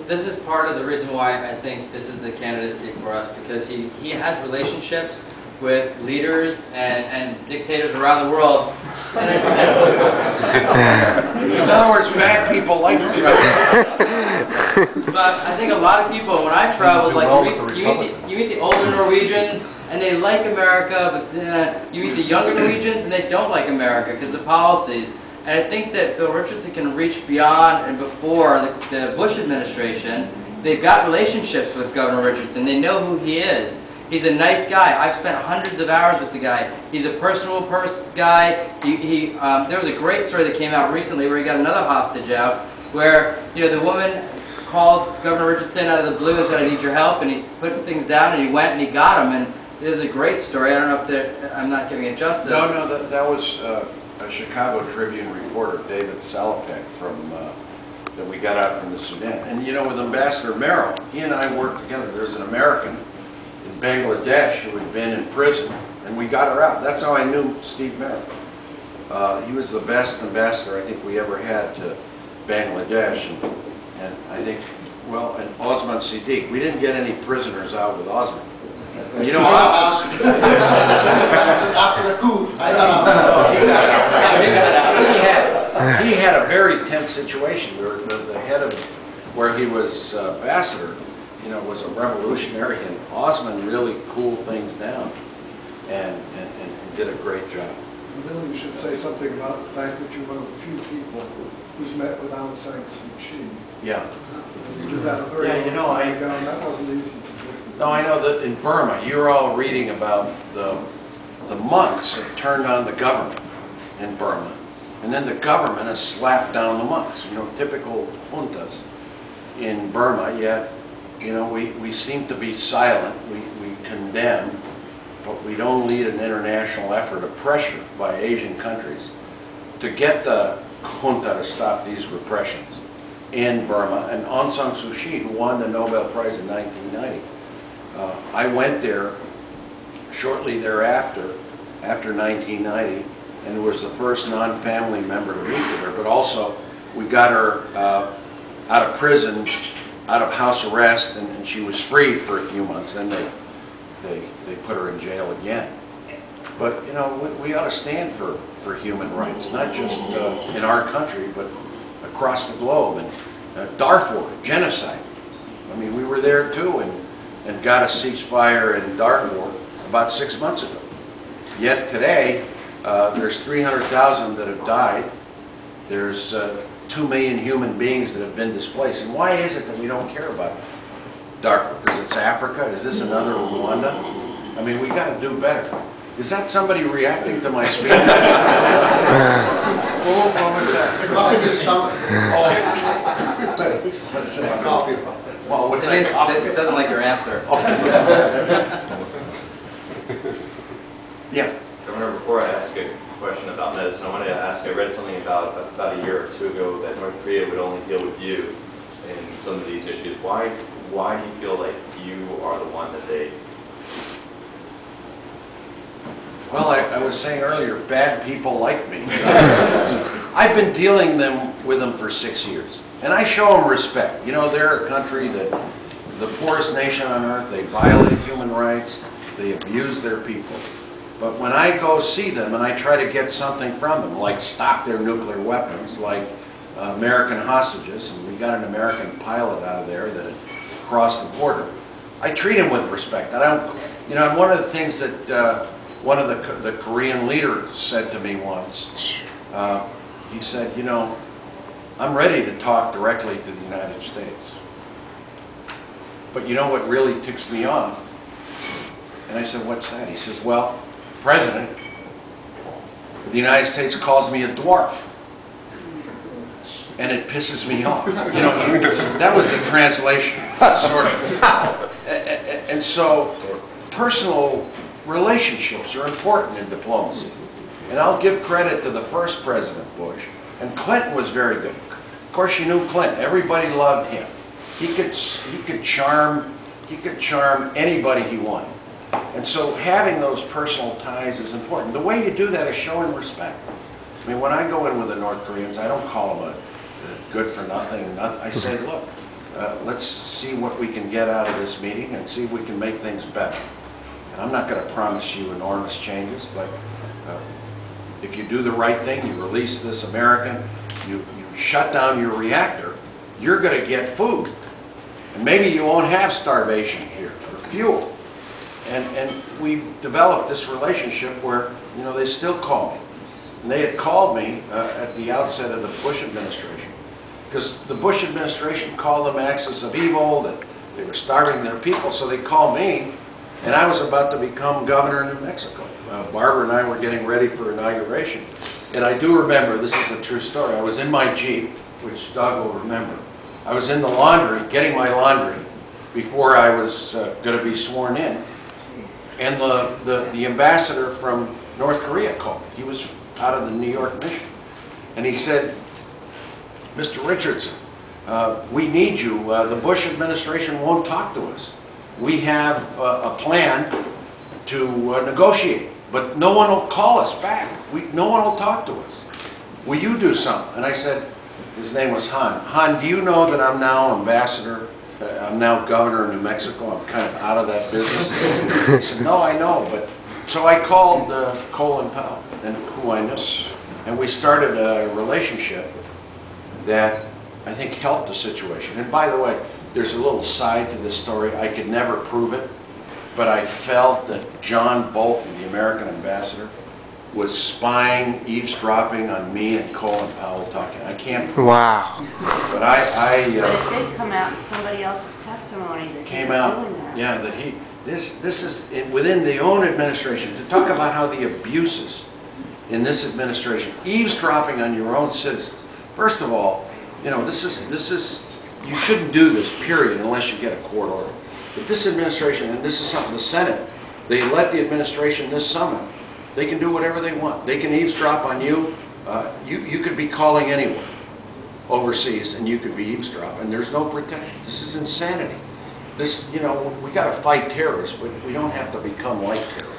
This is part of the reason why I think this is the candidacy for us, because he has relationships with leaders and dictators around the world. In other words, bad people like me. But I think a lot of people, when I travel, like you meet the older Norwegians and they like America, but you meet the younger Norwegians and they don't like America because of the policies. And I think that Bill Richardson can reach beyond and before the Bush administration. They've got relationships with Governor Richardson. They know who he is. He's a nice guy. I've spent hundreds of hours with the guy. He's a personal guy. There was a great story that came out recently where he got another hostage out, where the woman called Governor Richardson out of the blue and said, "I need your help," and he put things down and he went and he got him. And it was a great story. I don't know if I'm not giving it justice. No, that was a Chicago Tribune reporter, David Salopek, that we got out from the Sudan. And with Ambassador Merrill, he and I worked together. There's an American in Bangladesh who had been in prison, and we got her out. That's how I knew Steve Merrill. He was the best ambassador I think we ever had to Bangladesh, and I think, well, and Osman Siddiq. We didn't get any prisoners out with Osman. After the coup, he had a very tense situation. The head of where he was ambassador, was a revolutionary, and Osman really cooled things down and did a great job. Bill, you should say something about the fact that you're one of the few people who's met with Aung San Suu Kyi. Yeah. You did that a very long time ago, and that wasn't easy to do. No, I know that in Burma, you're all reading about the monks have turned on the government in Burma, and then the government has slapped down the monks. Typical juntas in Burma. Yet, we seem to be silent. We condemn, but we don't lead an international effort of pressure by Asian countries to get the junta to stop these repressions in Burma. And Aung San Suu Kyi, who won the Nobel Prize in 1990. I went there shortly thereafter, after 1990, and was the first non-family member to meet with her. But also, we got her out of prison, out of house arrest, and she was freed for a few months. Then they put her in jail again. But we ought to stand for human rights, not just in our country, but across the globe. And Darfur, genocide. I mean, we were there too, and got a ceasefire in Darfur about 6 months ago. Yet today, there's 300,000 that have died. There's 2 million human beings that have been displaced. And why is it that we don't care about Darfur? Because it's Africa? Is this another Rwanda? I mean, we got to do better. Is that somebody reacting to my speech? What was that? Coffee. Well, what's that? It doesn't like your answer. Yeah. Governor, before I ask a question about medicine, I wanted to ask, I read something about a year or two ago that North Korea would only deal with you in some of these issues. Why do you feel like you are the one that they... Well, I was saying earlier, bad people like me. I've been dealing with them for 6 years. And I show them respect. They're a country that, the poorest nation on earth, they violate human rights, they abuse their people. But when I go see them and I try to get something from them, like stop their nuclear weapons, like American hostages, and we got an American pilot out of there that had crossed the border, I treat him with respect. I don't, and one of the things that one of the Korean leaders said to me once, he said, I'm ready to talk directly to the United States. But you know what really ticks me off? And I said, what's that? He says, well, the President of the United States calls me a dwarf. And it pisses me off. That was a translation, sort of. And so, personal relationships are important in diplomacy. And I'll give credit to the first President Bush. And Clinton was very good. Of course, you knew Clinton. Everybody loved him. He could charm anybody he wanted. And so having those personal ties is important. The way you do that is showing respect. I mean, when I go in with the North Koreans, I don't call them a good for nothing. I say, look, let's see what we can get out of this meeting and see if we can make things better. And I'm not going to promise you enormous changes, but if you do the right thing, you release this American, you shut down your reactor, you're going to get food. And maybe you won't have starvation here, or fuel. And we developed this relationship where, you know, they still call me. And they had called me at the outset of the Bush administration, because the Bush administration called them axis of evil, that they were starving their people, so they called me, and I was about to become governor of New Mexico. Barbara and I were getting ready for inauguration. And I do remember, this is a true story, I was in my Jeep, which Doug will remember. I was in the laundry, getting my laundry, before I was going to be sworn in. And the ambassador from North Korea called me. He was out of the New York mission. And he said, Mr. Richardson, we need you. The Bush administration won't talk to us. We have a plan to negotiate, but no one will call us back. No one will talk to us. Will you do something? And I said, his name was Han. Han, do you know that I'm now ambassador? I'm now governor of New Mexico. I'm kind of out of that business. He said, no, I know. But so I called Colin Powell, and who I know, and we started a relationship that I think helped the situation. And by the way, there's a little side to this story. I could never prove it, but I felt that John Bolton, the American ambassador, was spying, eavesdropping on me and Colin Powell talking. I can't prove Wow. it. But but it did come out in somebody else's testimony that came he was out, doing that. yeah, that this is within the own administration, to talk about how the abuses in this administration, eavesdropping on your own citizens. First of all, you know, this is, you shouldn't do this, period, unless you get a court order. But this administration, and this is something the Senate, they let the administration this summer, they can do whatever they want. They can eavesdrop on you. You could be calling anyone overseas and you could be eavesdropping, and there's no protection. This is insanity. This, you know, we got to fight terrorists, but we don't have to become like terrorists.